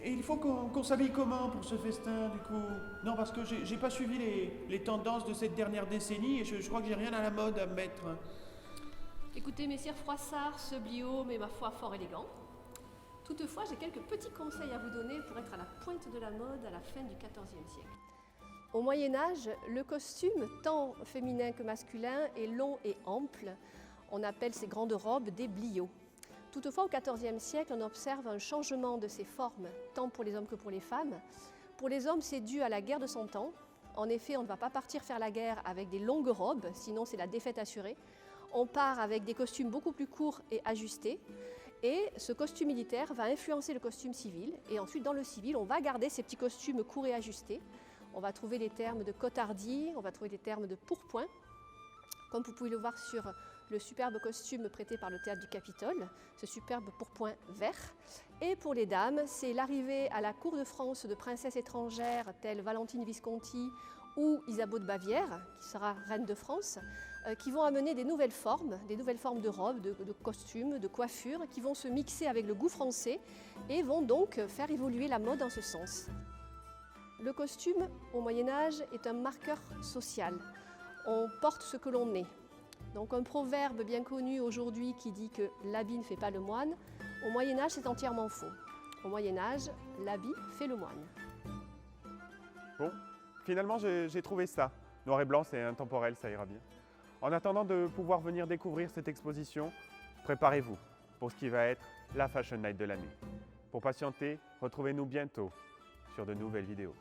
Et il faut qu'on s'habille comment pour ce festin, du coup? Non, parce que j'ai pas suivi les tendances de cette dernière décennie et je crois que j'ai rien à la mode à me mettre. Écoutez, messire Froissart, ce Bliot est ma foi fort élégant. Toutefois, j'ai quelques petits conseils à vous donner pour être à la pointe de la mode à la fin du XIVe siècle. Au Moyen-Âge, le costume, tant féminin que masculin, est long et ample. On appelle ces grandes robes des bliots. Toutefois, au XIVe siècle, on observe un changement de ces formes, tant pour les hommes que pour les femmes. Pour les hommes, c'est dû à la guerre de Cent Ans. En effet, on ne va pas partir faire la guerre avec des longues robes, sinon c'est la défaite assurée. On part avec des costumes beaucoup plus courts et ajustés. Et ce costume militaire va influencer le costume civil. Et ensuite, dans le civil, on va garder ces petits costumes courts et ajustés. On va trouver les termes de cotardie, on va trouver des termes de pourpoint. Comme vous pouvez le voir sur le superbe costume prêté par le théâtre du Capitole, ce superbe pourpoint vert. Et pour les dames, c'est l'arrivée à la cour de France de princesses étrangères telles Valentine Visconti ou Isabeau de Bavière, qui sera reine de France, qui vont amener des nouvelles formes de robes, de costumes, de coiffures, qui vont se mixer avec le goût français et vont donc faire évoluer la mode en ce sens. Le costume, au Moyen-Âge, est un marqueur social. On porte ce que l'on est. Donc un proverbe bien connu aujourd'hui qui dit que l'habit ne fait pas le moine, au Moyen-Âge, c'est entièrement faux. Au Moyen-Âge, l'habit fait le moine. Bon, finalement j'ai trouvé ça. Noir et blanc, c'est intemporel, ça ira bien. En attendant de pouvoir venir découvrir cette exposition, préparez-vous pour ce qui va être la Fashion Night de l'année. Pour patienter, retrouvez-nous bientôt sur de nouvelles vidéos.